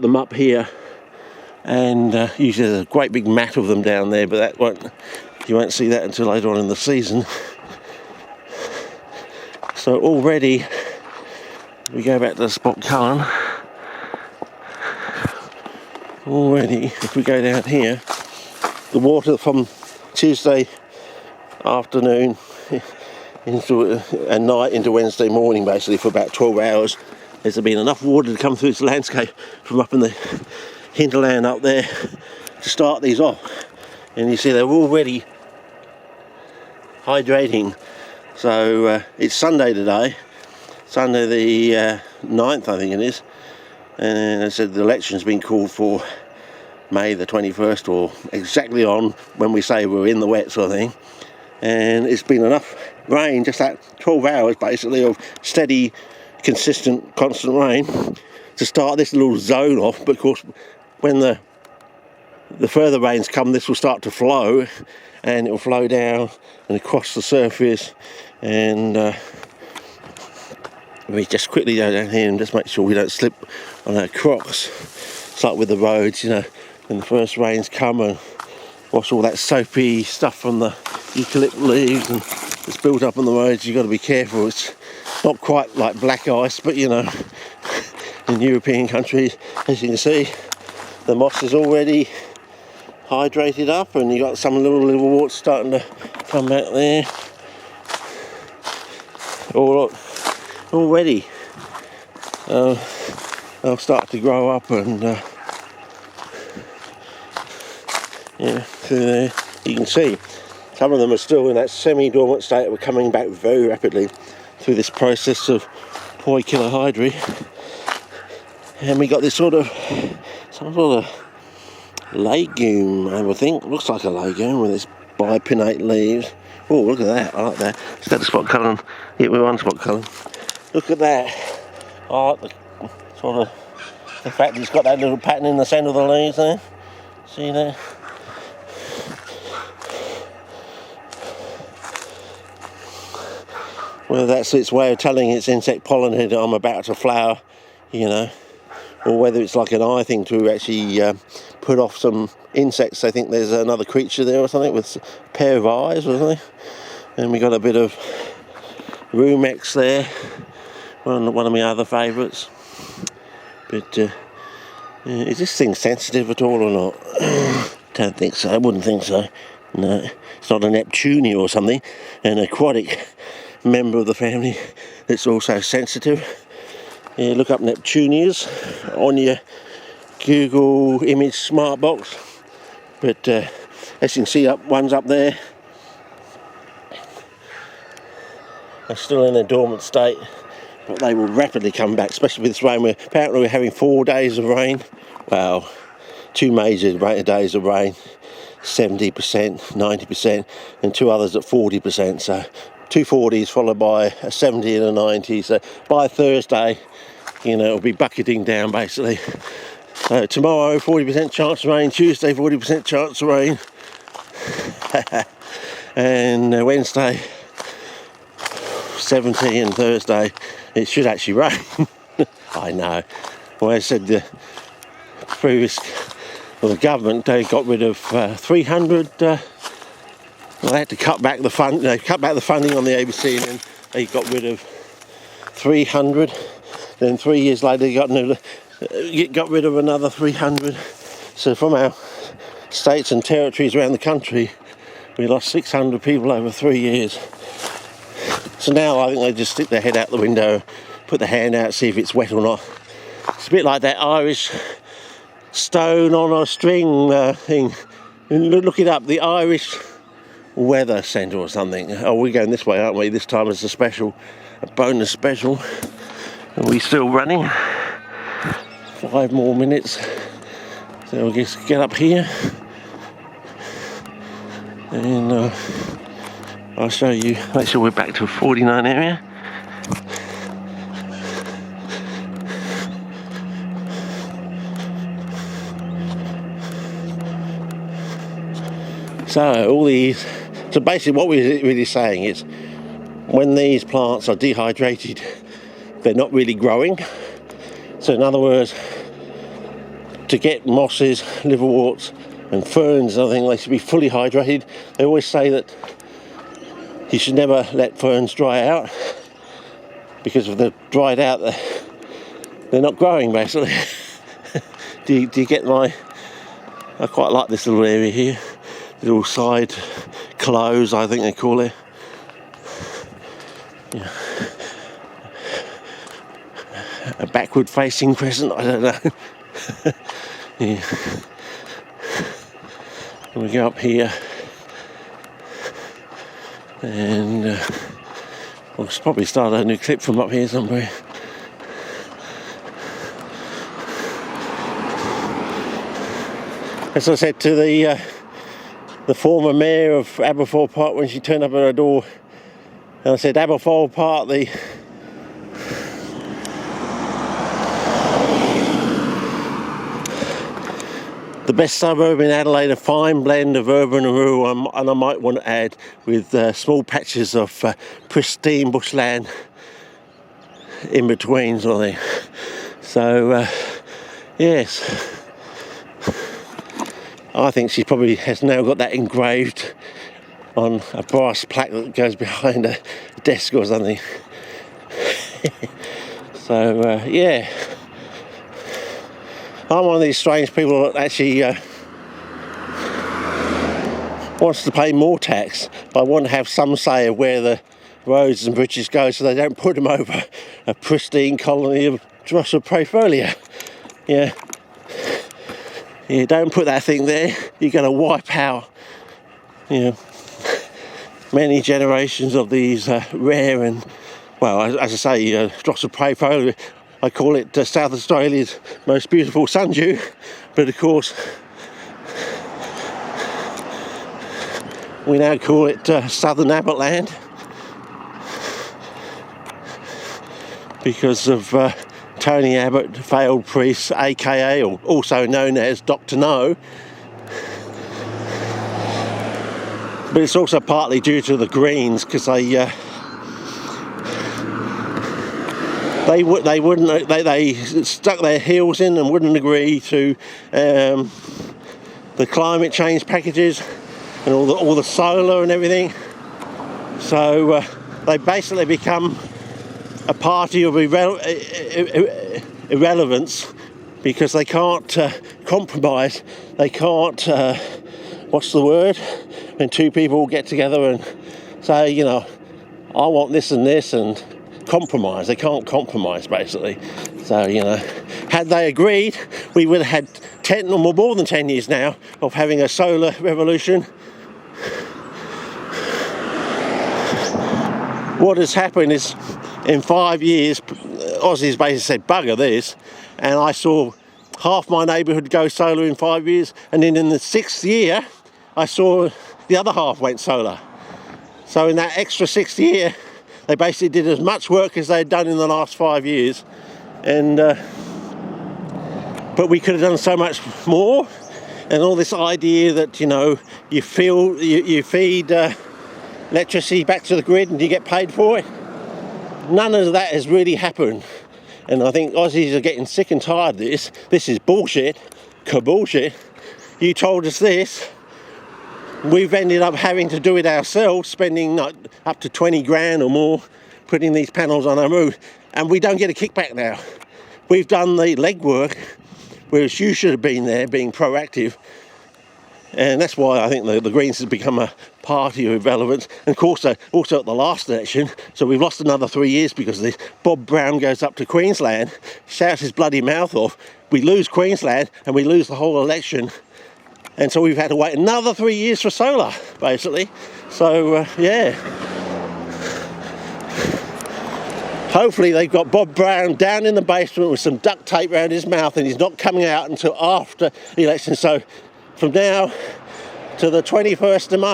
them up here, and usually there's a great big mat of them down there, but you won't see that until later on in the season. So already we go back to the spot cullen. Already, if we go down here, the water from Tuesday afternoon and night into Wednesday morning, basically for about 12 hours, there's been enough water to come through this landscape from up in the hinterland up there to start these off. And you see they're already hydrating. So it's Sunday today, Sunday the 9th I think it is, and I said the election's been called for May the 21st, or exactly on when we say we're in the wet sort of thing. And it's been enough rain, just that 12 hours basically of steady, consistent, constant rain to start this little zone off. But of course when the further rains come, this will start to flow, and it will flow down and across the surface. And we just quickly go down here and just make sure we don't slip on our Crocs. It's like with the roads, you know, when the first rains come and wash all that soapy stuff from the eucalypt leaves and it's built up on the roads, you've got to be careful. It's not quite like black ice, but you know, in European countries, as you can see, the moss is already hydrated up, and you got some little liverworts starting to come out there. Oh look, already they'll start to grow up, and yeah, through there you can see some of them are still in that semi-dormant state. We're coming back very rapidly through this process of poikilohydry, and we got this some sort of legume, I would think. Looks like a legume with its bipinnate leaves. Oh, look at that, I like that. Let's go to spot cullen. Yeah, we're on spot cullen. Look at that. I like the fact that it's got that little pattern in the centre of the leaves there. See there? Whether that's its way of telling its insect pollinator I'm about to flower, you know, or whether it's like an eye thing to actually put off some insects. They think there's another creature there or something with a pair of eyes or something. And we got a bit of Rumex there, one of my other favourites. But is this thing sensitive at all or not? Don't think so. I wouldn't think so. No, it's not a Neptunia or something, an aquatic member of the family that's also sensitive. Yeah, look up Neptunias on your Google image smart box. But as you can see, one's up there. They're still in a dormant state, but they will rapidly come back, especially with this rain. Apparently we're having 4 days of rain. Well, 2 major days of rain, 70%, 90%, and 2 others at 40%. So 2 40s followed by a 70 and a 90. So by Thursday, you know, it'll be bucketing down basically. So tomorrow, 40% chance of rain. Tuesday, 40% chance of rain. And Wednesday, 70, and Thursday it should actually rain. I know. Well, I said the government, they got rid of 300. They had to cut back the fund. They cut back the funding on the ABC, and then they got rid of 300. Then 3 years later, they got rid of another 300. So from our states and territories around the country, we lost 600 people over 3 years. So now I think they just stick their head out the window, put the hand out, see if it's wet or not. It's a bit like that Irish stone on a string thing. Look it up, the Irish Weather Centre or something. Oh, we're going this way, aren't we? This time it's a bonus special. And we're still running. 5 more minutes. So we'll just get up here. And I'll show you, make sure we're back to a 49 area. So basically what we're really saying is, when these plants are dehydrated, they're not really growing. So in other words, to get mosses, liverworts and ferns, I think they should be fully hydrated. They always say that you should never let ferns dry out, because if they're dried out, they're not growing, basically. do you get my... I quite like this little area here. Little side close, I think they call it. Yeah. A backward facing crescent, I don't know. Yeah. And we go up here, and we'll probably start a new clip from up here somewhere. As I said to the former mayor of Aberfoyle Park when she turned up at her door, and I said, Aberfoyle Park, the best suburb in Adelaide, a fine blend of urban and rural, and I might want to add, with small patches of pristine bushland in between, sort of thing. So, yes, I think she probably has now got that engraved on a brass plaque that goes behind a desk or something. So, yeah. I'm one of these strange people that actually wants to pay more tax, but want to have some say of where the roads and bridges go, so they don't put them over a pristine colony of Drosophoria. Yeah. You don't put that thing there, you're going to wipe out, many generations of these rare and, well, as I say, Drosophoria. I call it South Australia's most beautiful sundew, but of course we now call it Southern Abbotland because of Tony Abbott, failed priest, aka, or also known as Dr. No. But it's also partly due to the Greens, because they stuck their heels in and wouldn't agree to the climate change packages and all the solar and everything. So they basically become a party of irrelevance, because they can't compromise. They can't, what's the word? When two people get together and say, I want this and this, and compromise. They can't compromise, basically. So, had they agreed, we would have had 10 or more than 10 years now of having a solar revolution. What has happened is, in 5 years, Aussies basically said, bugger this, and I saw half my neighbourhood go solar in 5 years, and then in the 6th year, I saw the other half went solar. So in that extra 6th year, they basically did as much work as they had done in the last 5 years, and but we could have done so much more. And all this idea that you feed electricity back to the grid and you get paid for it, none of that has really happened. And I think Aussies are getting sick and tired of this. This is bullshit, bullshit. You told us this. We've ended up having to do it ourselves, spending up to 20 grand or more putting these panels on our roof, and we don't get a kickback now. We've done the legwork, whereas you should have been there being proactive. And that's why I think the Greens has become a party of irrelevance. And of course, also at the last election, so we've lost another 3 years because of this. Bob Brown goes up to Queensland, shouts his bloody mouth off. We lose Queensland and we lose the whole election. And so we've had to wait another 3 years for solar, basically. So, yeah. Hopefully they've got Bob Brown down in the basement with some duct tape around his mouth, and he's not coming out until after the election. So from now to the 21st of May,